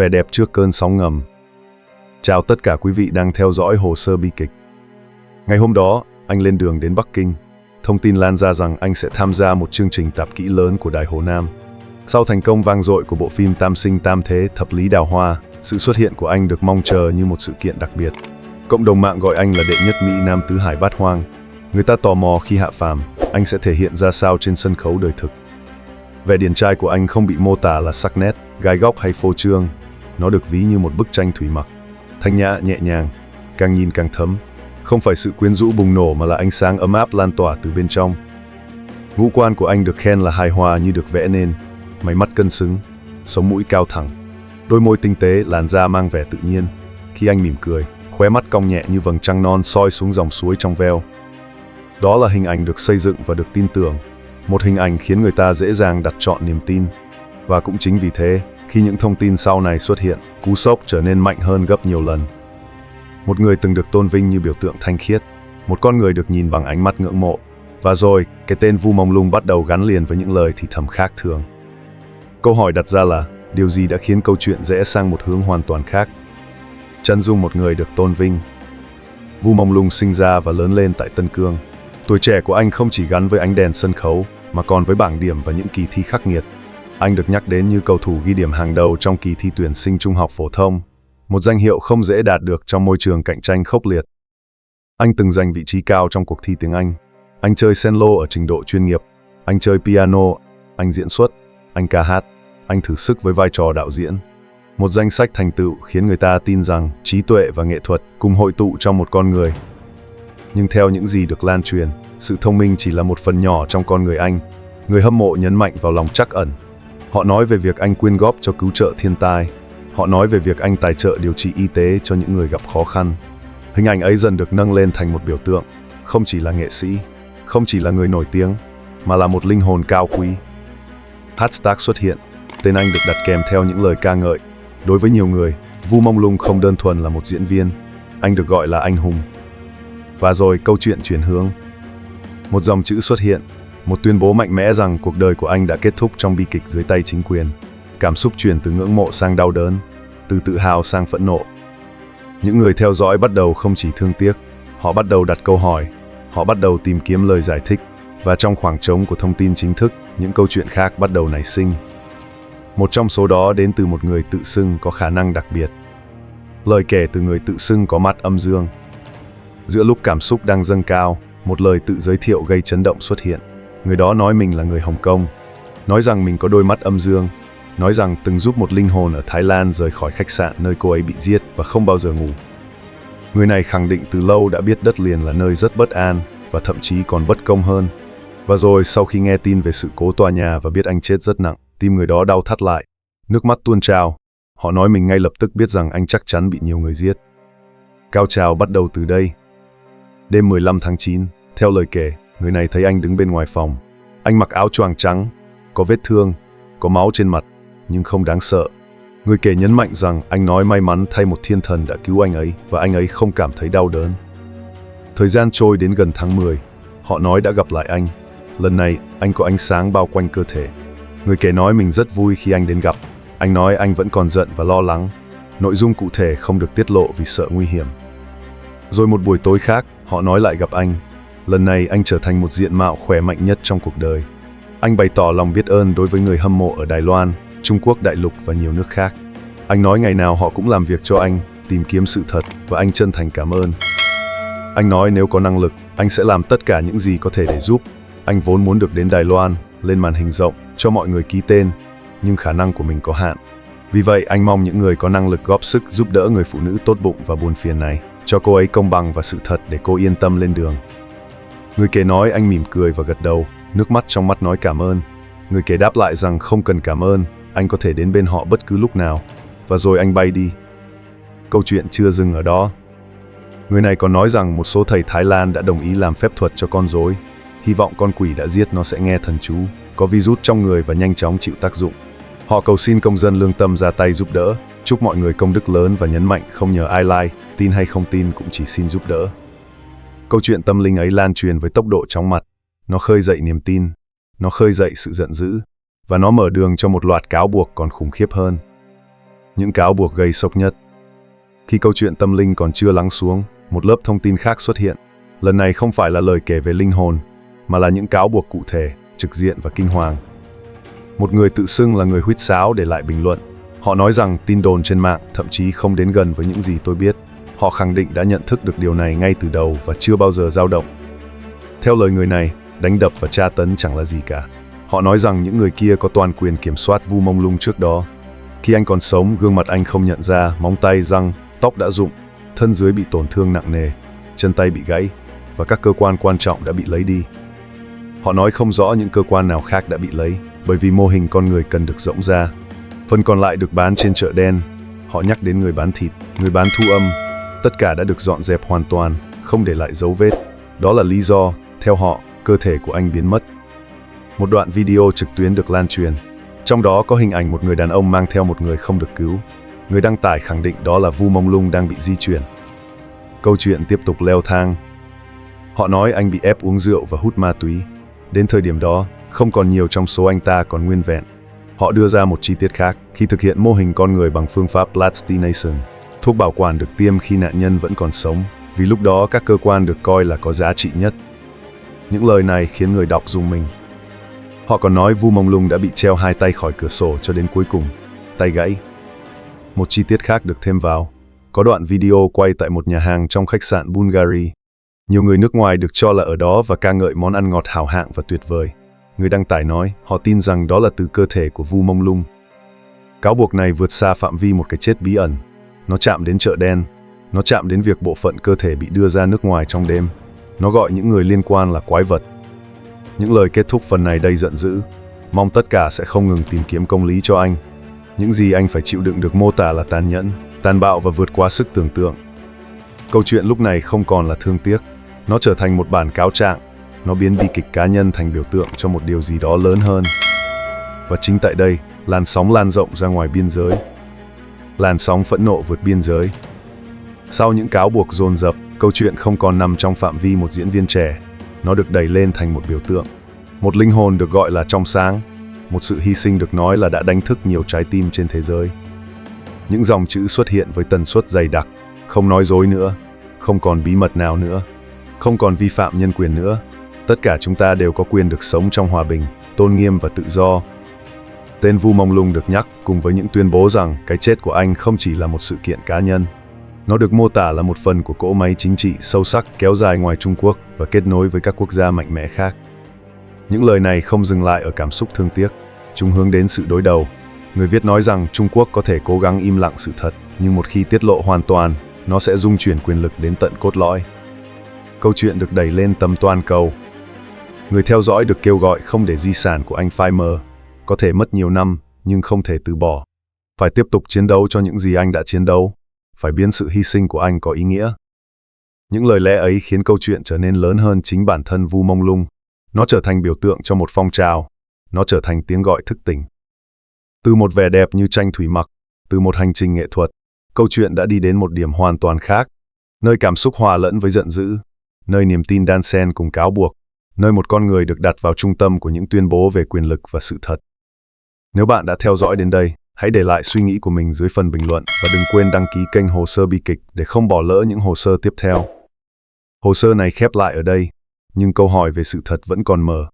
Vẻ đẹp trước cơn sóng ngầm. Chào tất cả quý vị đang theo dõi hồ sơ bi kịch. Ngày hôm đó, anh lên đường đến Bắc Kinh. Thông tin lan ra rằng anh sẽ tham gia một chương trình tạp kỹ lớn của Đài Hồ Nam. Sau thành công vang dội của bộ phim Tam sinh tam thế Thập lý đào hoa, sự xuất hiện của anh được mong chờ như một sự kiện đặc biệt. Cộng đồng mạng gọi anh là đệ nhất Mỹ Nam tứ hải bát hoang. Người ta tò mò khi hạ phàm, anh sẽ thể hiện ra sao trên sân khấu đời thực. Vẻ điển trai của anh không bị mô tả là sắc nét, gai góc hay phô trương. Nó được ví như một bức tranh thủy mặc, thanh nhã nhẹ nhàng, càng nhìn càng thấm. Không phải sự quyến rũ bùng nổ mà là ánh sáng ấm áp lan tỏa từ bên trong. Ngũ quan của anh được khen là hài hòa như được vẽ nên, mày mắt cân xứng, sống mũi cao thẳng, đôi môi tinh tế, làn da mang vẻ tự nhiên. Khi anh mỉm cười, khóe mắt cong nhẹ như vầng trăng non soi xuống dòng suối trong veo. Đó là hình ảnh được xây dựng và được tin tưởng, một hình ảnh khiến người ta dễ dàng đặt trọn niềm tin. Và cũng chính vì thế, khi những thông tin sau này xuất hiện, cú sốc trở nên mạnh hơn gấp nhiều lần. Một người từng được tôn vinh như biểu tượng thanh khiết, một con người được nhìn bằng ánh mắt ngưỡng mộ. Và rồi, cái tên Vu Mông Lung bắt đầu gắn liền với những lời thì thầm khác thường. Câu hỏi đặt ra là, điều gì đã khiến câu chuyện rẽ sang một hướng hoàn toàn khác? Chân dung một người được tôn vinh. Vu Mông Lung sinh ra và lớn lên tại Tân Cương. Tuổi trẻ của anh không chỉ gắn với ánh đèn sân khấu, mà còn với bảng điểm và những kỳ thi khắc nghiệt. Anh được nhắc đến như cầu thủ ghi điểm hàng đầu trong kỳ thi tuyển sinh trung học phổ thông, một danh hiệu không dễ đạt được trong môi trường cạnh tranh khốc liệt. Anh từng giành vị trí cao trong cuộc thi tiếng Anh. Anh chơi cello ở trình độ chuyên nghiệp. Anh chơi piano, anh diễn xuất, anh ca hát, anh thử sức với vai trò đạo diễn. Một danh sách thành tựu khiến người ta tin rằng trí tuệ và nghệ thuật cùng hội tụ trong một con người. Nhưng theo những gì được lan truyền, sự thông minh chỉ là một phần nhỏ trong con người anh. Người hâm mộ nhấn mạnh vào lòng trắc ẩn. Họ nói về việc anh quyên góp cho cứu trợ thiên tai. Họ nói về việc anh tài trợ điều trị y tế cho những người gặp khó khăn. Hình ảnh ấy dần được nâng lên thành một biểu tượng, không chỉ là nghệ sĩ, không chỉ là người nổi tiếng, mà là một linh hồn cao quý. Hashtag xuất hiện, tên anh được đặt kèm theo những lời ca ngợi. Đối với nhiều người, Vu Mông Lung không đơn thuần là một diễn viên, anh được gọi là anh hùng. Và rồi câu chuyện chuyển hướng. Một dòng chữ xuất hiện, một tuyên bố mạnh mẽ rằng cuộc đời của anh đã kết thúc trong bi kịch dưới tay chính quyền. Cảm xúc chuyển từ ngưỡng mộ sang đau đớn, từ tự hào sang phẫn nộ. Những người theo dõi bắt đầu không chỉ thương tiếc, họ bắt đầu đặt câu hỏi, họ bắt đầu tìm kiếm lời giải thích, và trong khoảng trống của thông tin chính thức, những câu chuyện khác bắt đầu nảy sinh. Một trong số đó đến từ một người tự xưng có khả năng đặc biệt. Lời kể từ người tự xưng có mắt âm dương. Giữa lúc cảm xúc đang dâng cao, một lời tự giới thiệu gây chấn động xuất hiện. Người đó nói mình là người Hồng Kông, nói rằng mình có đôi mắt âm dương, nói rằng từng giúp một linh hồn ở Thái Lan rời khỏi khách sạn nơi cô ấy bị giết và không bao giờ ngủ. Người này khẳng định từ lâu đã biết đất liền là nơi rất bất an và thậm chí còn bất công hơn. Và rồi sau khi nghe tin về sự cố tòa nhà và biết anh chết rất nặng, tim người đó đau thắt lại, nước mắt tuôn trào. Họ nói mình ngay lập tức biết rằng anh chắc chắn bị nhiều người giết. Cao trào bắt đầu từ đây. Đêm 15 tháng 9, theo lời kể, người này thấy anh đứng bên ngoài phòng. Anh mặc áo choàng trắng, có vết thương, có máu trên mặt, nhưng không đáng sợ. Người kể nhấn mạnh rằng anh nói may mắn thay một thiên thần đã cứu anh ấy và anh ấy không cảm thấy đau đớn. Thời gian trôi đến gần tháng 10, họ nói đã gặp lại anh. Lần này, anh có ánh sáng bao quanh cơ thể. Người kể nói mình rất vui khi anh đến gặp. Anh nói anh vẫn còn giận và lo lắng. Nội dung cụ thể không được tiết lộ vì sợ nguy hiểm. Rồi một buổi tối khác, họ nói lại gặp anh. Lần này anh trở thành một diện mạo khỏe mạnh nhất trong cuộc đời. Anh bày tỏ lòng biết ơn đối với người hâm mộ ở Đài Loan, Trung Quốc đại lục và nhiều nước khác. Anh nói ngày nào họ cũng làm việc cho anh, tìm kiếm sự thật và anh chân thành cảm ơn. Anh nói nếu có năng lực, anh sẽ làm tất cả những gì có thể để giúp. Anh vốn muốn được đến Đài Loan, lên màn hình rộng, cho mọi người ký tên, nhưng khả năng của mình có hạn. Vì vậy, anh mong những người có năng lực góp sức giúp đỡ người phụ nữ tốt bụng và buồn phiền này, cho cô ấy công bằng và sự thật để cô yên tâm lên đường. Người kể nói anh mỉm cười và gật đầu, nước mắt trong mắt nói cảm ơn. Người kể đáp lại rằng không cần cảm ơn, anh có thể đến bên họ bất cứ lúc nào. Và rồi anh bay đi. Câu chuyện chưa dừng ở đó. Người này còn nói rằng một số thầy Thái Lan đã đồng ý làm phép thuật cho con rối. Hy vọng con quỷ đã giết nó sẽ nghe thần chú, có virus trong người và nhanh chóng chịu tác dụng. Họ cầu xin công dân lương tâm ra tay giúp đỡ, chúc mọi người công đức lớn và nhấn mạnh không nhờ ai like, tin hay không tin cũng chỉ xin giúp đỡ. Câu chuyện tâm linh ấy lan truyền với tốc độ chóng mặt. Nó khơi dậy niềm tin, nó khơi dậy sự giận dữ, và nó mở đường cho một loạt cáo buộc còn khủng khiếp hơn. Những cáo buộc gây sốc nhất. Khi câu chuyện tâm linh còn chưa lắng xuống, một lớp thông tin khác xuất hiện. Lần này không phải là lời kể về linh hồn, mà là những cáo buộc cụ thể, trực diện và kinh hoàng. Một người tự xưng là người huýt sáo để lại bình luận. Họ nói rằng tin đồn trên mạng thậm chí không đến gần với những gì tôi biết. Họ khẳng định đã nhận thức được điều này ngay từ đầu và chưa bao giờ dao động. Theo lời người này, đánh đập và tra tấn chẳng là gì cả. Họ nói rằng những người kia có toàn quyền kiểm soát Vu Mông Lung trước đó. Khi anh còn sống, gương mặt anh không nhận ra, móng tay, răng, tóc đã rụng, thân dưới bị tổn thương nặng nề, chân tay bị gãy và các cơ quan quan trọng đã bị lấy đi. Họ nói không rõ những cơ quan nào khác đã bị lấy, bởi vì mô hình con người cần được rỗng ra. Phần còn lại được bán trên chợ đen. Họ nhắc đến người bán thịt, người bán thu âm. Tất cả đã được dọn dẹp hoàn toàn, không để lại dấu vết. Đó là lý do, theo họ, cơ thể của anh biến mất. Một đoạn video trực tuyến được lan truyền. Trong đó có hình ảnh một người đàn ông mang theo một người không được cứu. Người đăng tải khẳng định đó là Vu Mông Lung đang bị di chuyển. Câu chuyện tiếp tục leo thang. Họ nói anh bị ép uống rượu và hút ma túy. Đến thời điểm đó, không còn nhiều trong số anh ta còn nguyên vẹn. Họ đưa ra một chi tiết khác. Khi thực hiện mô hình con người bằng phương pháp plastination, thuốc bảo quản được tiêm khi nạn nhân vẫn còn sống, vì lúc đó các cơ quan được coi là có giá trị nhất. Những lời này khiến người đọc rùng mình. Họ còn nói Vu Mông Lung đã bị treo 2 tay khỏi cửa sổ cho đến cuối cùng, tay gãy. Một chi tiết khác được thêm vào. Có đoạn video quay tại một nhà hàng trong khách sạn Bulgari. Nhiều người nước ngoài được cho là ở đó và ca ngợi món ăn ngọt hảo hạng và tuyệt vời. Người đăng tải nói họ tin rằng đó là từ cơ thể của Vu Mông Lung. Cáo buộc này vượt xa phạm vi một cái chết bí ẩn. Nó chạm đến chợ đen. Nó chạm đến việc bộ phận cơ thể bị đưa ra nước ngoài trong đêm. Nó gọi những người liên quan là quái vật. Những lời kết thúc phần này đầy giận dữ. Mong tất cả sẽ không ngừng tìm kiếm công lý cho anh. Những gì anh phải chịu đựng được mô tả là tàn nhẫn, tàn bạo và vượt quá sức tưởng tượng. Câu chuyện lúc này không còn là thương tiếc. Nó trở thành một bản cáo trạng. Nó biến bi kịch cá nhân thành biểu tượng cho một điều gì đó lớn hơn. Và chính tại đây, làn sóng lan rộng ra ngoài biên giới. Làn sóng phẫn nộ vượt biên giới. Sau những cáo buộc dồn dập, câu chuyện không còn nằm trong phạm vi một diễn viên trẻ. Nó được đẩy lên thành một biểu tượng. Một linh hồn được gọi là trong sáng. Một sự hy sinh được nói là đã đánh thức nhiều trái tim trên thế giới. Những dòng chữ xuất hiện với tần suất dày đặc. Không nói dối nữa. Không còn bí mật nào nữa. Không còn vi phạm nhân quyền nữa. Tất cả chúng ta đều có quyền được sống trong hòa bình, tôn nghiêm và tự do. Tên Vu Mông Lung được nhắc cùng với những tuyên bố rằng cái chết của anh không chỉ là một sự kiện cá nhân. Nó được mô tả là một phần của cỗ máy chính trị sâu sắc kéo dài ngoài Trung Quốc và kết nối với các quốc gia mạnh mẽ khác. Những lời này không dừng lại ở cảm xúc thương tiếc. Chúng hướng đến sự đối đầu. Người viết nói rằng Trung Quốc có thể cố gắng im lặng sự thật, nhưng một khi tiết lộ hoàn toàn, nó sẽ rung chuyển quyền lực đến tận cốt lõi. Câu chuyện được đẩy lên tầm toàn cầu. Người theo dõi được kêu gọi không để di sản của anh phai mờ. Có thể mất nhiều năm, nhưng không thể từ bỏ. Phải tiếp tục chiến đấu cho những gì anh đã chiến đấu. Phải biến sự hy sinh của anh có ý nghĩa. Những lời lẽ ấy khiến câu chuyện trở nên lớn hơn chính bản thân Vu Mông Lung. Nó trở thành biểu tượng cho một phong trào. Nó trở thành tiếng gọi thức tỉnh. Từ một vẻ đẹp như tranh thủy mặc, từ một hành trình nghệ thuật, câu chuyện đã đi đến một điểm hoàn toàn khác. Nơi cảm xúc hòa lẫn với giận dữ. Nơi niềm tin đan xen cùng cáo buộc. Nơi một con người được đặt vào trung tâm của những tuyên bố về quyền lực và sự thật. Nếu bạn đã theo dõi đến đây, hãy để lại suy nghĩ của mình dưới phần bình luận và đừng quên đăng ký kênh Hồ sơ bi kịch để không bỏ lỡ những hồ sơ tiếp theo. Hồ sơ này khép lại ở đây, nhưng câu hỏi về sự thật vẫn còn mở.